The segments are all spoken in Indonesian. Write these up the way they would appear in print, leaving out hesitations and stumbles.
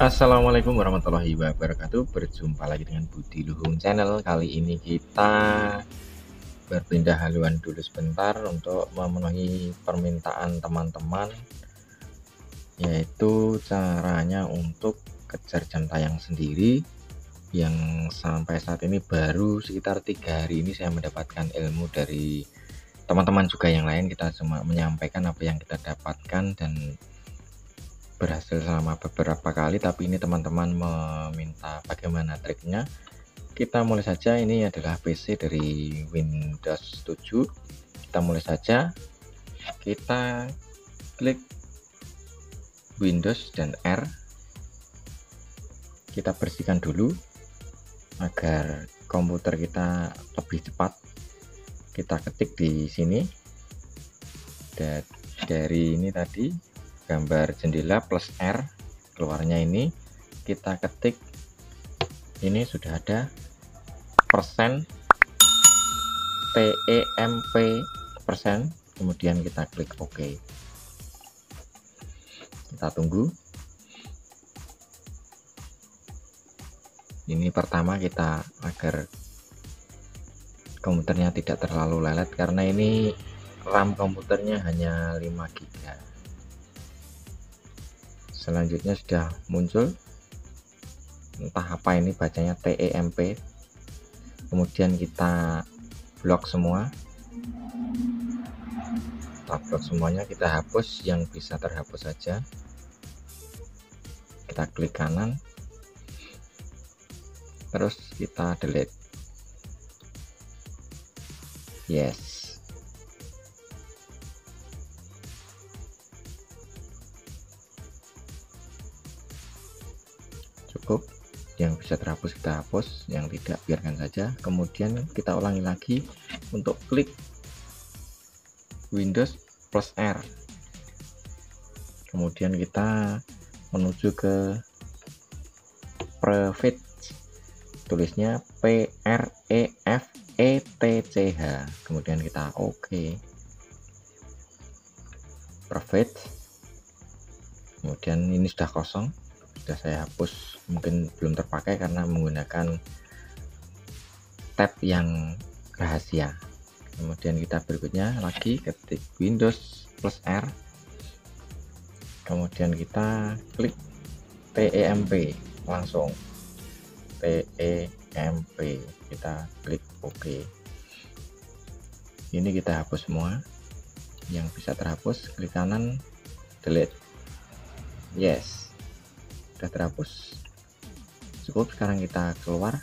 Assalamualaikum warahmatullahi wabarakatuh. Berjumpa lagi dengan Budi Luhung Channel. Kali ini kita berpindah haluan dulu sebentar untuk memenuhi permintaan teman-teman, yaitu caranya untuk kejar jam tayang sendiri. Yang sampai saat ini baru sekitar 3 hari ini saya mendapatkan ilmu dari teman-teman juga yang lain. Kita cuma menyampaikan apa yang kita dapatkan dan berhasil selama beberapa kali, tapi ini teman-teman meminta bagaimana triknya. Kita mulai saja. Ini adalah PC dari Windows 7. Kita mulai saja, kita klik Windows dan R, kita bersihkan dulu agar komputer kita lebih cepat. Kita ketik di sini dari ini tadi gambar jendela plus R, keluarnya ini kita ketik, ini sudah ada persen TEMP persen, kemudian kita klik OK. Kita tunggu. Ini pertama kita agar komputernya tidak terlalu lelet, karena ini RAM komputernya hanya 5 GB. Selanjutnya sudah muncul, entah apa ini bacanya, TEMP. Kemudian kita blok semua, kita blok semuanya, kita hapus yang bisa terhapus saja. Kita klik kanan, terus kita delete. Yes. Cukup. Yang bisa terhapus kita hapus, yang tidak biarkan saja. Kemudian kita ulangi lagi untuk klik Windows plus R, kemudian kita menuju ke private, tulisnya PREFETCH, kemudian kita OK. Private, kemudian ini sudah kosong, sudah saya hapus, mungkin belum terpakai karena menggunakan tab yang rahasia. Kemudian kita berikutnya lagi ketik Windows plus R, kemudian kita klik TEMP, langsung TEMP, kita klik OK. Ini kita hapus semua yang bisa terhapus, klik kanan, delete. Yes, sudah terhapus. Cukup. Sekarang kita keluar.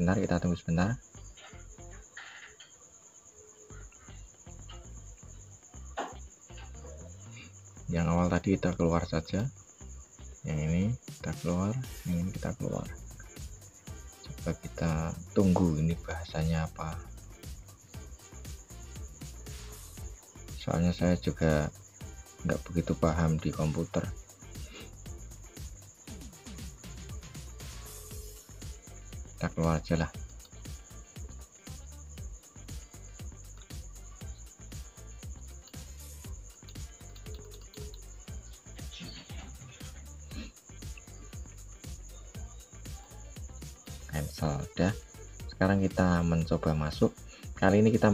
Bentar, kita tunggu sebentar. Yang awal tadi kita keluar saja, yang ini kita keluar, yang ini kita keluar. Coba kita tunggu ini bahasanya apa, soalnya saya juga nggak begitu paham di komputer. Kita keluar aja lah. Cancel. Udah. Sekarang kita mencoba masuk. Kali ini kita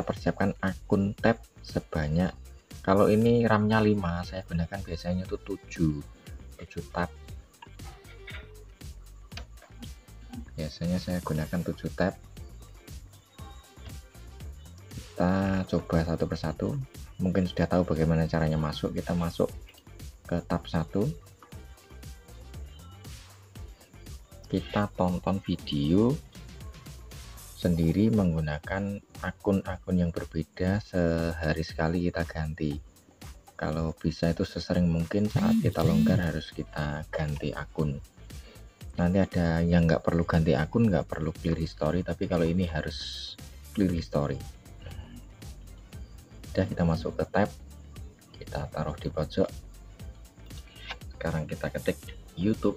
persiapkan akun tab sebanyak, kalau ini RAM-nya 5, saya gunakan biasanya itu 7 tab. Biasanya saya gunakan 7 tab. Kita coba satu persatu. Mungkin sudah tahu bagaimana caranya masuk. Kita masuk ke tab 1. Kita tonton video sendiri menggunakan akun-akun yang berbeda, sehari sekali kita ganti. Kalau bisa itu sesering mungkin, saat kita longgar harus kita ganti akun. Nanti ada yang nggak perlu ganti akun, nggak perlu clear history, tapi kalau ini harus clear history. Udah, kita masuk ke tab, kita taruh di pojok. Sekarang kita ketik YouTube,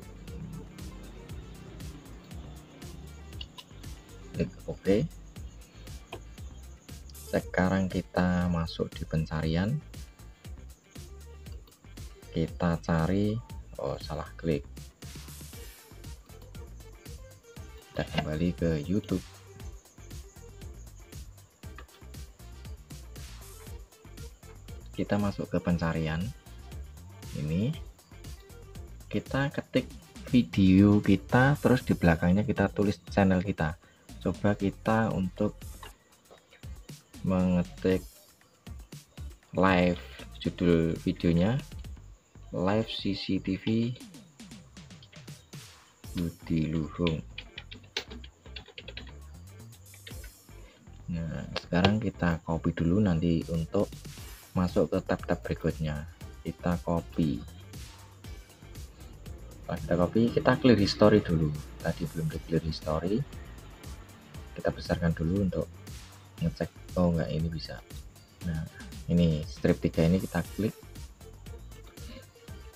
klik OK. Sekarang kita masuk di pencarian, kita cari oh salah klik. Kita kembali ke YouTube. Kita masuk ke pencarian. Ini kita ketik video kita, terus di belakangnya kita tulis channel kita. Coba kita untuk mengetik live, judul videonya live CCTV Budi Luhung. Nah, sekarang kita copy dulu, nanti untuk masuk ke tab-tab berikutnya kita copy. Setelah kita copy, kita clear history dulu. Tadi belum di clear history, kita besarkan dulu untuk ngecek. Oh enggak, ini bisa. Nah, ini strip 3 ini kita klik,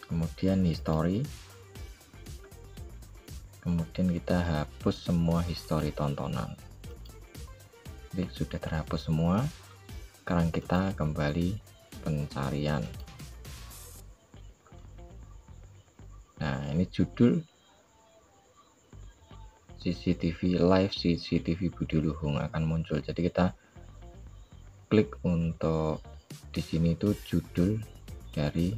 kemudian history, kemudian kita hapus semua history tontonan. Jadi sudah terhapus semua. Sekarang kita kembali pencarian. Nah, ini judul CCTV live CCTV Budi Luhung akan muncul. Jadi kita klik untuk di sini itu judul dari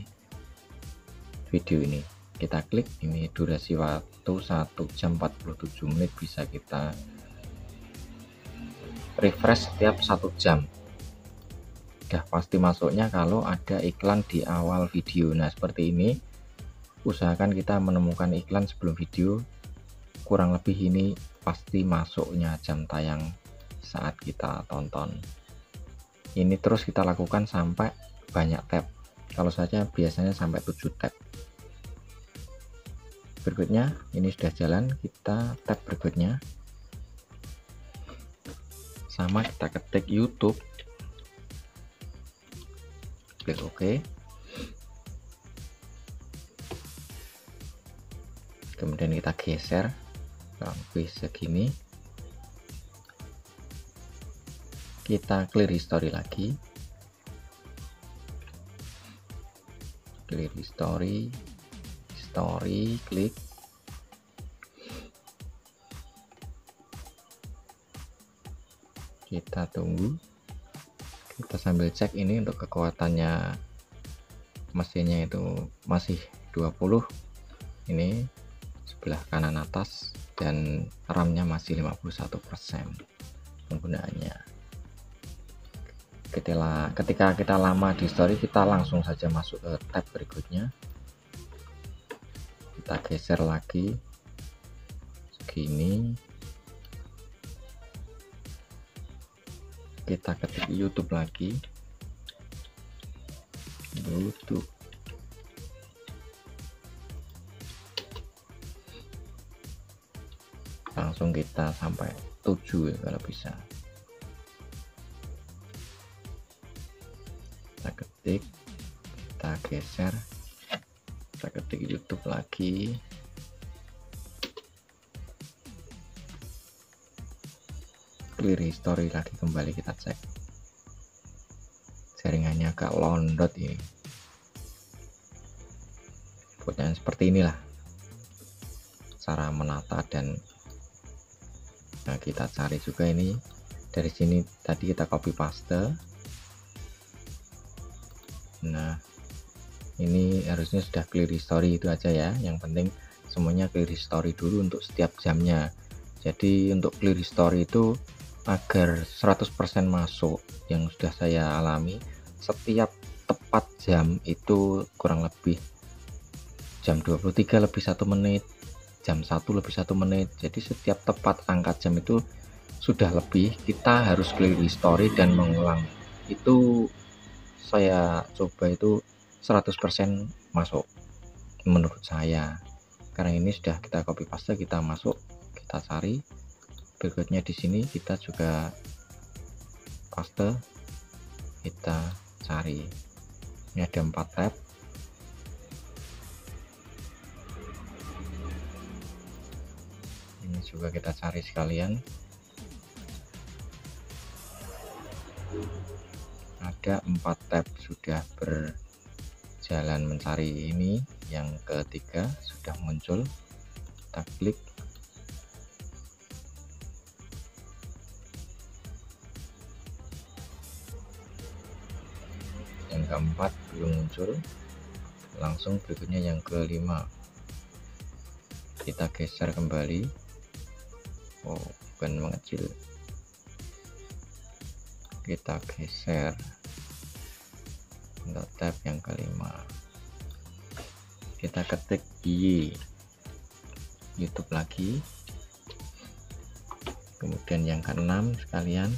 video ini. Kita klik, ini durasi waktu 1 jam 47 menit, bisa kita refresh setiap 1 jam. Udah pasti masuknya kalau ada iklan di awal video. Nah, seperti ini. Usahakan kita menemukan iklan sebelum video, kurang lebih ini pasti masuknya jam tayang saat kita tonton. Ini terus kita lakukan sampai banyak tab. Kalau saja biasanya sampai 7 tab. Berikutnya ini sudah jalan, kita tab berikutnya sama, kita ketik YouTube, klik OK. Kemudian kita geser kurang lebih segini, kita clear history lagi, clear history, klik, kita tunggu, kita sambil cek ini untuk kekuatannya mesinnya itu masih 20, ini sebelah kanan atas, dan RAM-nya masih 51% penggunaannya. Ketika kita lama di story, kita langsung saja masuk ke tab berikutnya. Kita geser lagi segini, kita ketik YouTube lagi, YouTube. Langsung kita sampai 7 ya, kalau bisa. Kita ketik, kita geser, kita ketik YouTube lagi, clear history lagi, kembali kita cek. Jaringannya agak londot ini. Pokoknya seperti inilah cara menata. Dan nah, kita cari juga ini dari sini, tadi kita copy paste. Nah, ini harusnya sudah clear history, itu aja ya. Yang penting semuanya clear history dulu untuk setiap jamnya. Jadi untuk clear history itu agar 100% masuk, yang sudah saya alami, setiap tepat jam itu kurang lebih jam 23 lebih 1 menit, jam 1 lebih 1 menit. Jadi setiap tepat angka jam itu sudah lebih, kita harus clear history dan mengulang. Itu saya coba itu 100% masuk menurut saya. Karena ini sudah kita copy paste, kita masuk, kita cari. Berikutnya di sini kita juga paste, kita cari. Ini ada 4 tab. Ini juga kita cari sekalian. Ada 4 tab sudah jalan mencari ini yang ketiga sudah muncul, kita klik. Yang keempat belum muncul, langsung berikutnya yang kelima. Kita geser kembali. Oh, bukan mengecil. Kita geser untuk tab yang kelima. Kita ketik YouTube lagi. Kemudian yang keenam sekalian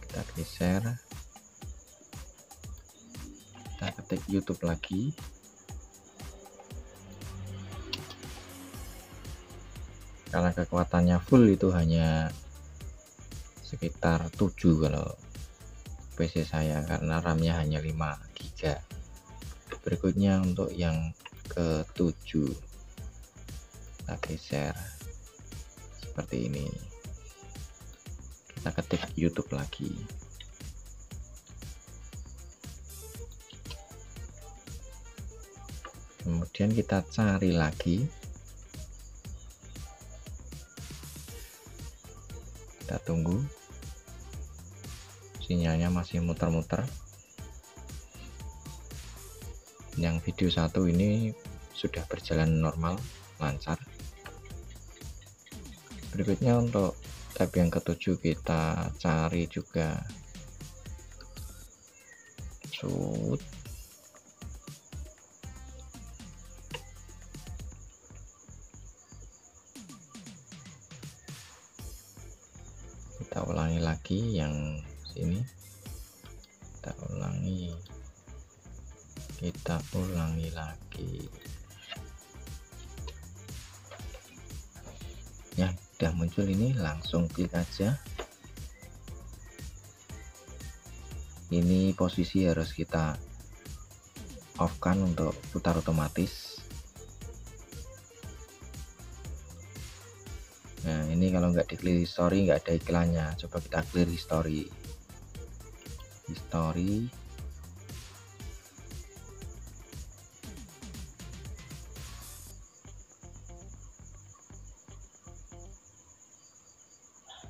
kita geser, kita ketik YouTube lagi. Karena kekuatannya full itu hanya sekitar 7 kalau PC saya, karena RAM-nya hanya 5 GB. Berikutnya untuk yang ke-7 kita geser seperti ini. Kita ketik YouTube lagi. Kemudian kita cari lagi. Kita tunggu, sinyalnya masih muter-muter. Yang video 1 ini sudah berjalan normal, lancar. Berikutnya untuk tab yang ke-7 kita cari juga. Kita ulangi lagi yang sini, kita ulangi lagi. Ya, udah muncul ini, langsung klik aja. Ini posisi harus kita off kan untuk putar otomatis. Nah, ini kalau nggak di clear history nggak ada iklannya. Coba kita clear history.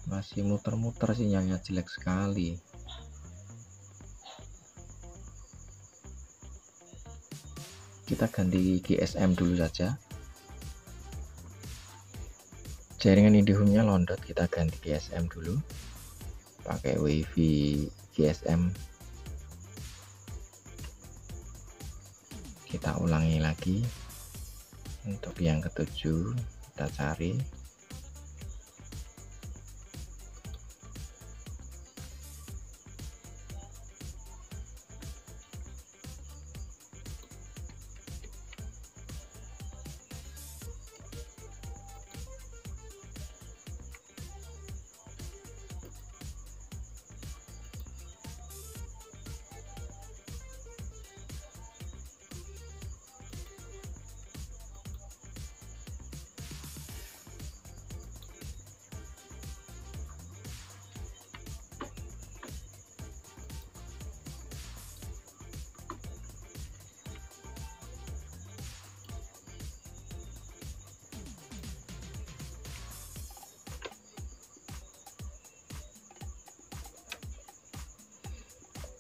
Masih muter-muter, sinyalnya jelek sekali. Kita ganti GSM dulu saja. Jaringan IndiHome-nya londot, kita ganti GSM dulu. Pakai WiFi GSM. Kita ulangi lagi. Untuk yang ke-7 kita cari.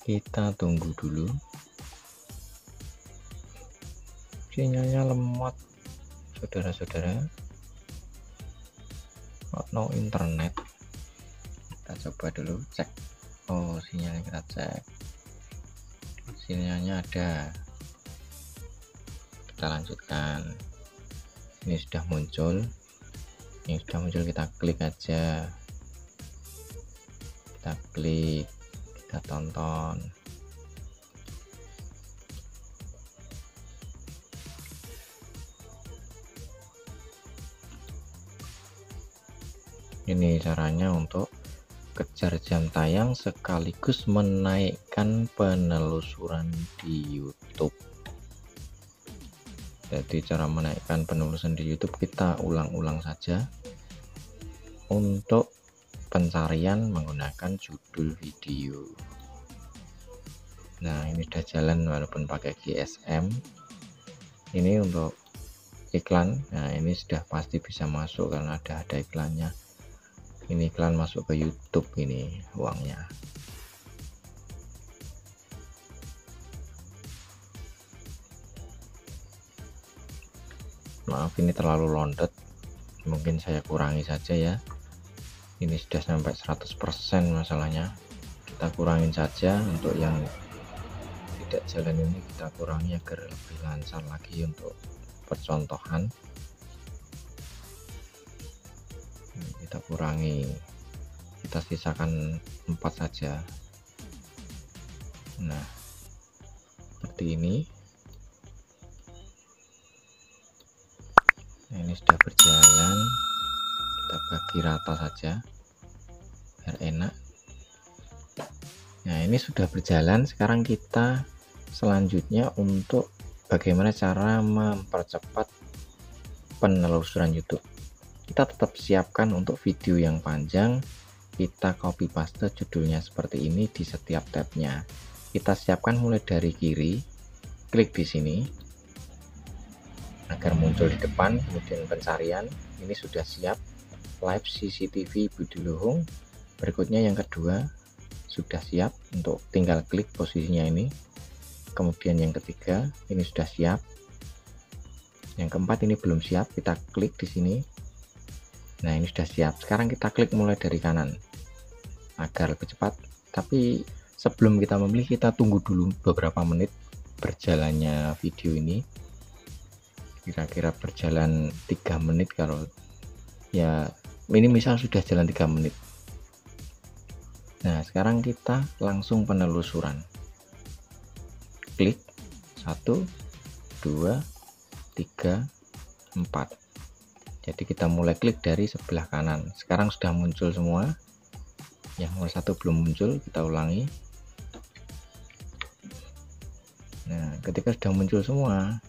Kita tunggu dulu. Sinyalnya lemot, saudara-saudara. No internet. Kita coba dulu cek. Oh, sinyalnya kita cek. Sinyalnya ada. Kita lanjutkan. Ini sudah muncul. Yang sudah muncul kita klik aja. Kita klik. Kita tonton. Ini caranya untuk kejar jam tayang sekaligus menaikkan penelusuran di YouTube. Jadi cara menaikkan penelusuran di YouTube kita ulang-ulang saja. Untuk pencarian menggunakan judul video. Nah, ini sudah jalan walaupun pakai GSM. Ini untuk iklan. Nah, ini sudah pasti bisa masuk karena ada iklannya. Ini iklan masuk ke YouTube, ini uangnya. Maaf, ini terlalu londet, mungkin saya kurangi saja ya. Ini sudah sampai 100% masalahnya, kita kurangin saja. Untuk yang tidak jalan ini kita kurangi agar lebih lancar lagi untuk percontohan. Kita kurangi, kita sisakan 4 saja. Nah, seperti ini. Nah, ini sudah berjalan, kita bagi rata saja biar enak. Nah, ini sudah berjalan. Sekarang kita selanjutnya untuk bagaimana cara mempercepat penelusuran YouTube. Kita tetap siapkan untuk video yang panjang, kita copy paste judulnya seperti ini di setiap tabnya. Kita siapkan mulai dari kiri, klik di sini agar muncul di depan, kemudian pencarian ini sudah siap, live CCTV Budi Luhung. Berikutnya yang kedua sudah siap, untuk tinggal klik posisinya ini. Kemudian yang ketiga ini sudah siap, yang keempat ini belum siap, kita klik di sini. Nah, ini sudah siap. Sekarang kita klik mulai dari kanan agar lebih cepat. Tapi sebelum kita memilih, kita tunggu dulu beberapa menit berjalannya video ini. Kira-kira berjalan 3 menit. Kalau ya ini misal sudah jalan 3 menit. Nah, sekarang kita langsung penelusuran. Klik 1, 2, 3, 4. Jadi kita mulai klik dari sebelah kanan. Sekarang sudah muncul semua. Yang nomor 1 belum muncul, kita ulangi. Nah, ketika sudah muncul semua,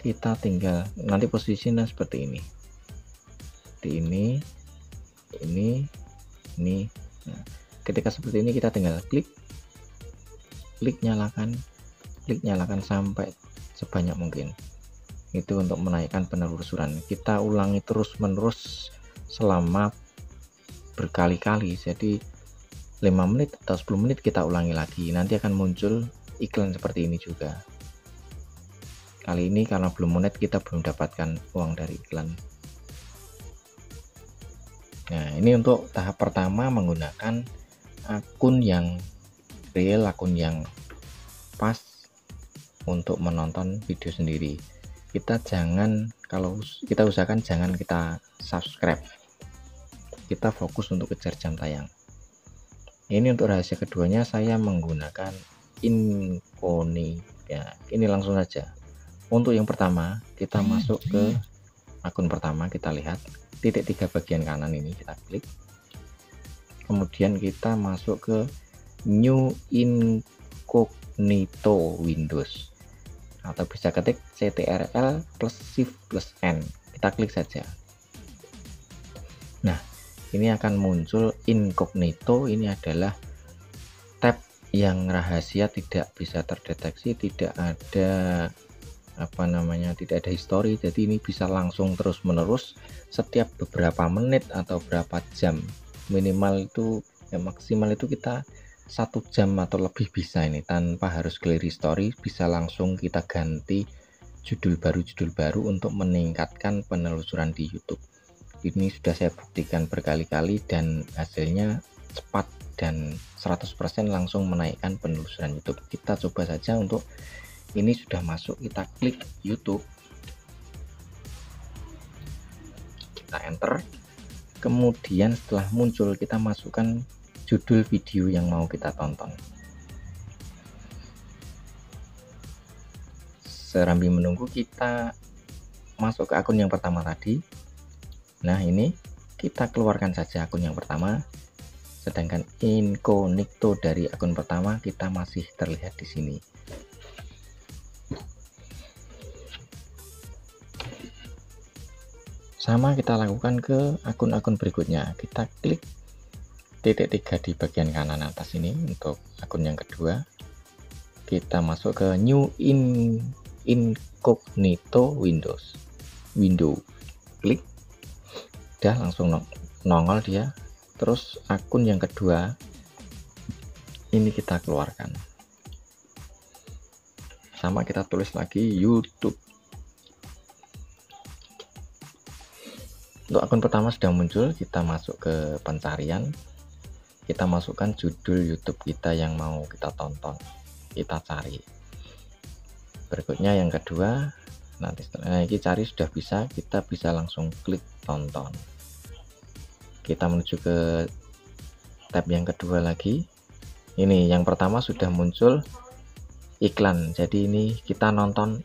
kita tinggal nanti posisinya seperti ini. Seperti ini. Nah, ketika seperti ini kita tinggal klik nyalakan sampai sebanyak mungkin. Itu untuk menaikkan penelusuran. Kita ulangi terus menerus selama berkali-kali. Jadi 5 menit atau 10 menit kita ulangi lagi. Nanti akan muncul iklan seperti ini juga. Kali ini karena belum monet, kita belum dapatkan uang dari iklan. Nah, ini untuk tahap pertama menggunakan akun yang real, akun yang pas untuk menonton video sendiri. Kita jangan, kalau kita usahakan jangan kita subscribe, kita fokus untuk kejar jam tayang. Ini untuk rahasia keduanya saya menggunakan incognito ya. Ini langsung saja. Untuk yang pertama, kita masuk ke akun pertama, kita lihat titik 3 bagian kanan ini, kita klik. Kemudian kita masuk ke new incognito Windows, atau bisa ketik CTRL plus shift plus N, kita klik saja. Nah, ini akan muncul incognito. Ini adalah tab yang rahasia, tidak bisa terdeteksi, tidak ada tidak ada history. Jadi ini bisa langsung terus menerus setiap beberapa menit atau berapa jam. Minimal itu ya, maksimal itu kita 1 jam atau lebih bisa ini, tanpa harus clear history. Bisa langsung kita ganti judul baru untuk meningkatkan penelusuran di YouTube. Ini sudah saya buktikan berkali-kali dan hasilnya cepat dan 100% langsung menaikkan penelusuran YouTube. Kita coba saja. Untuk ini sudah masuk, kita klik YouTube, kita enter. Kemudian setelah muncul, kita masukkan judul video yang mau kita tonton. Serambi menunggu, kita masuk ke akun yang pertama tadi. Nah, ini kita keluarkan saja akun yang pertama, sedangkan incognito dari akun pertama kita masih terlihat di sini. Sama kita lakukan ke akun-akun berikutnya. Kita klik titik 3 di bagian kanan atas ini untuk akun yang kedua. kita masuk ke incognito window, klik, udah langsung nongol dia. Terus akun yang kedua ini kita keluarkan, sama kita tulis lagi YouTube. Untuk akun pertama sudah muncul, kita masuk ke pencarian, kita masukkan judul YouTube kita yang mau kita tonton, kita cari. Berikutnya yang kedua, nanti setelah ini cari sudah bisa, kita bisa langsung klik tonton. Kita menuju ke tab yang kedua lagi. Ini yang pertama sudah muncul iklan, jadi ini kita nonton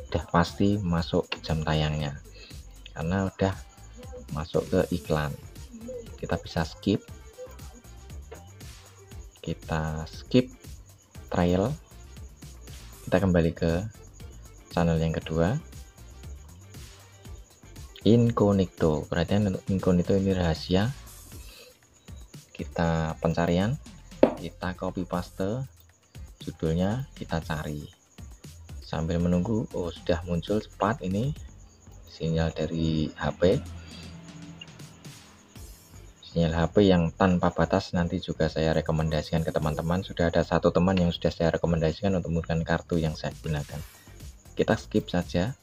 udah pasti masuk jam tayangnya karena udah masuk ke iklan. Kita bisa skip, kita skip trial, kita kembali ke channel yang kedua, incognito. Perhatian, untuk incognito ini rahasia. Kita pencarian, kita copy paste judulnya, kita cari sambil menunggu. Oh, sudah muncul cepat ini sinyal dari HP, sinyal HP yang tanpa batas. Nanti juga saya rekomendasikan ke teman-teman. Sudah ada satu teman yang sudah saya rekomendasikan untuk menggunakan kartu yang saya gunakan. Kita skip saja,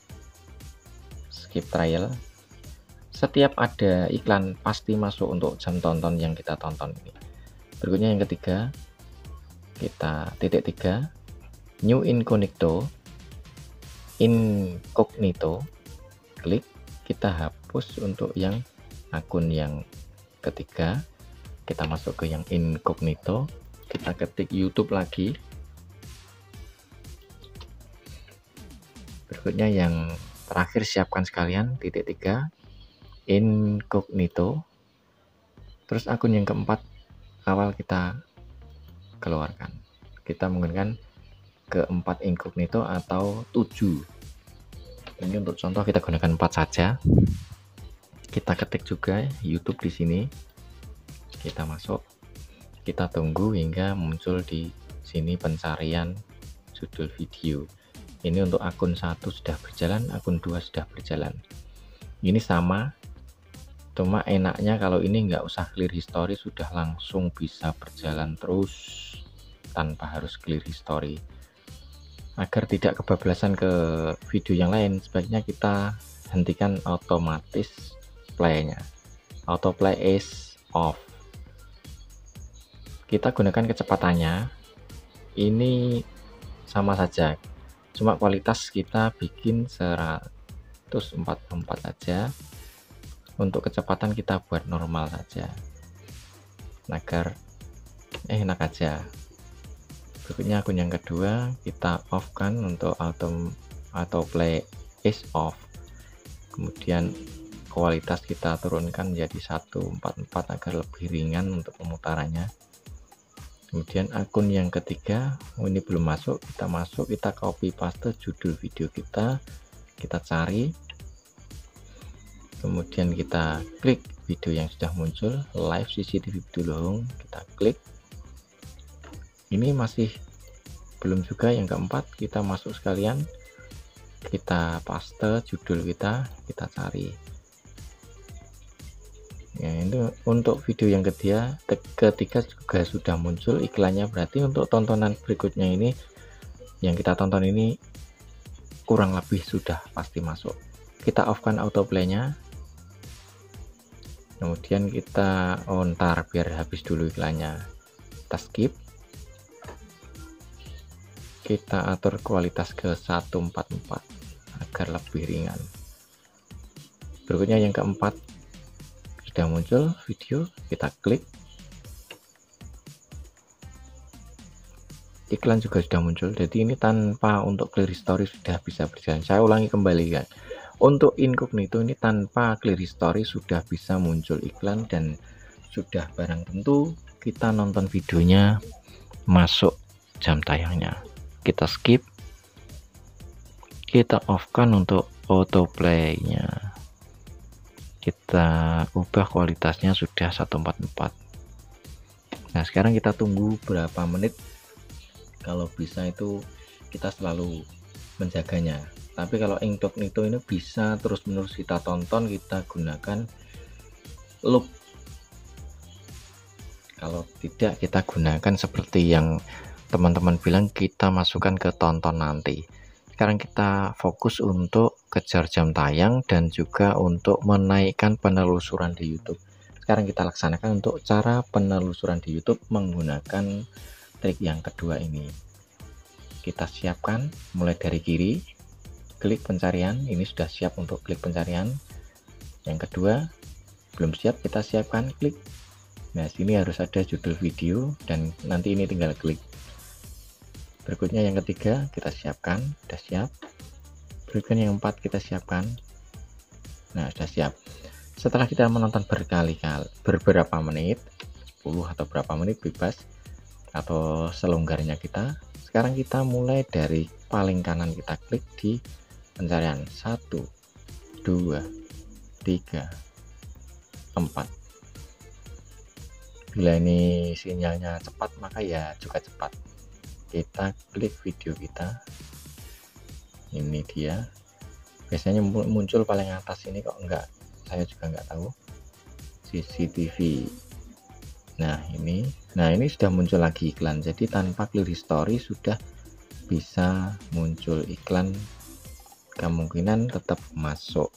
skip trial. Setiap ada iklan pasti masuk untuk jam tonton yang kita tonton ini. Berikutnya yang ketiga, kita titik 3, new incognito, klik, kita hapus untuk yang akun yang ketiga. Kita masuk ke yang incognito, kita ketik YouTube lagi. Berikutnya yang terakhir, siapkan sekalian, titik 3, incognito. Terus akun yang keempat awal kita keluarkan. Kita menggunakan keempat incognito atau 7. Ini untuk contoh kita gunakan 4 saja. Kita ketik juga YouTube di sini. Kita masuk. Kita tunggu hingga muncul di sini pencarian judul video. Ini untuk akun 1 sudah berjalan, akun 2 sudah berjalan. Ini sama, cuma enaknya kalau ini nggak usah clear history, sudah langsung bisa berjalan terus tanpa harus clear history. Agar tidak kebablasan ke video yang lain, sebaiknya kita hentikan otomatis playnya. Autoplay is off. Kita gunakan kecepatannya, ini sama saja, cuma kualitas kita bikin 144 saja. Untuk kecepatan kita buat normal saja agar enak aja. Berikutnya akun yang kedua kita off kan, untuk autoplay is off. Kemudian kualitas kita turunkan jadi 144 agar lebih ringan untuk pemutarannya. Kemudian akun yang ketiga, ini belum masuk, kita copy paste judul video kita cari, kemudian kita klik video yang sudah muncul, live CCTV Bedulung, kita klik. Ini masih belum juga. Yang keempat, kita masuk sekalian, kita paste judul kita cari. Ya, itu untuk video yang ketiga juga sudah muncul iklannya. Berarti untuk tontonan berikutnya ini yang kita tonton ini kurang lebih sudah pasti masuk. Kita off kan autoplaynya, kemudian kita ntar biar habis dulu iklannya, kita skip, kita atur kualitas ke 144 agar lebih ringan. Berikutnya yang keempat, sudah muncul video, kita klik, iklan juga sudah muncul. Jadi ini tanpa untuk clear history sudah bisa berjalan. Saya ulangi kembali kan, untuk incognito ini tanpa clear history sudah bisa muncul iklan dan sudah barang tentu kita nonton videonya masuk jam tayangnya. Kita skip, kita off kan untuk autoplaynya, kita ubah kualitasnya sudah 144. Nah sekarang kita tunggu berapa menit kalau bisa itu kita selalu menjaganya. Tapi kalau incognito ini bisa terus-menerus kita tonton, kita gunakan loop. Kalau tidak, kita gunakan seperti yang teman-teman bilang, kita masukkan ke tonton nanti. Sekarang kita fokus untuk kejar jam tayang dan juga untuk menaikkan penelusuran di YouTube. Sekarang kita laksanakan untuk cara penelusuran di YouTube menggunakan trik yang kedua ini. Kita siapkan mulai dari kiri, klik pencarian. Ini sudah siap untuk klik pencarian. Yang kedua, belum siap, kita siapkan klik. Nah, sini harus ada judul video dan nanti ini tinggal klik. Berikutnya yang ketiga kita siapkan, sudah siap. Berikutnya yang keempat kita siapkan. Nah, sudah siap. Setelah kita menonton berkali-kali, beberapa menit, 10 atau berapa menit bebas atau selonggarnya kita. Sekarang kita mulai dari paling kanan, kita klik di pencarian 1, 2, 3, 4. Bila ini sinyalnya cepat maka ya juga cepat. Kita klik video kita, ini dia. Biasanya muncul paling atas ini, kok enggak, saya juga enggak tahu. CCTV. Nah ini sudah muncul lagi iklan. Jadi tanpa klik history sudah bisa muncul iklan, kemungkinan tetap masuk.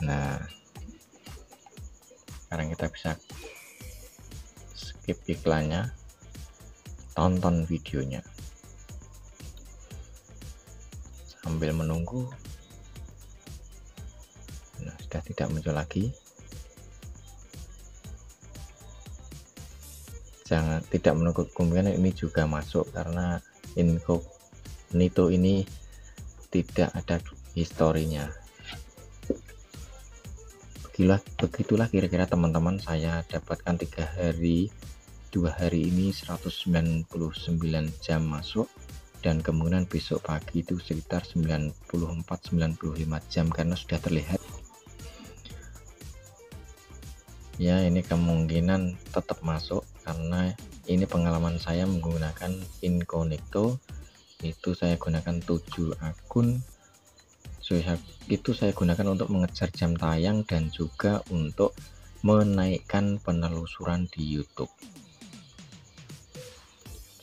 Nah, sekarang kita bisa skip iklannya, tonton videonya sambil menunggu. Nah, sudah tidak muncul lagi. Jangan, tidak menunggu, kemungkinan ini juga masuk karena incognito ini tidak ada historinya. Begitulah kira-kira teman-teman, saya dapatkan 2 hari ini 199 jam masuk, dan kemungkinan besok pagi itu sekitar 94-95 jam karena sudah terlihat ya. Ini kemungkinan tetap masuk karena ini pengalaman saya menggunakan incognito. Itu saya gunakan 7 akun. Itu saya gunakan untuk mengejar jam tayang dan juga untuk menaikkan penelusuran di YouTube.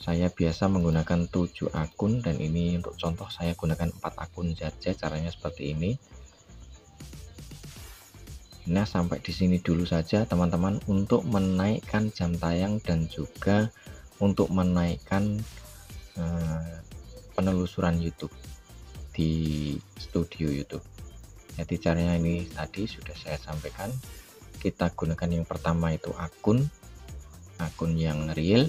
Saya biasa menggunakan 7 akun dan ini untuk contoh saya gunakan 4 akun saja. Caranya seperti ini. Nah, sampai di sini dulu saja teman-teman untuk menaikkan jam tayang dan juga untuk menaikkan penelusuran YouTube di studio YouTube. Jadi caranya ini tadi sudah saya sampaikan. Kita gunakan yang pertama itu akun yang real.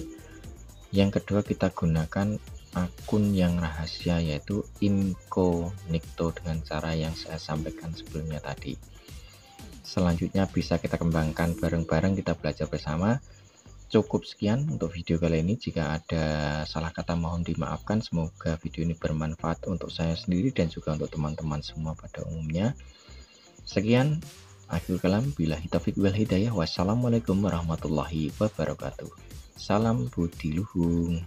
Yang kedua kita gunakan akun yang rahasia yaitu incognito dengan cara yang saya sampaikan sebelumnya tadi. Selanjutnya bisa kita kembangkan bareng-bareng, kita belajar bersama. Cukup sekian untuk video kali ini. Jika ada salah kata mohon dimaafkan. Semoga video ini bermanfaat untuk saya sendiri dan juga untuk teman-teman semua pada umumnya. Sekian, akhirul kalam, billahi taufiq wal hidayah. Wassalamualaikum warahmatullahi wabarakatuh. Salam budi luhung.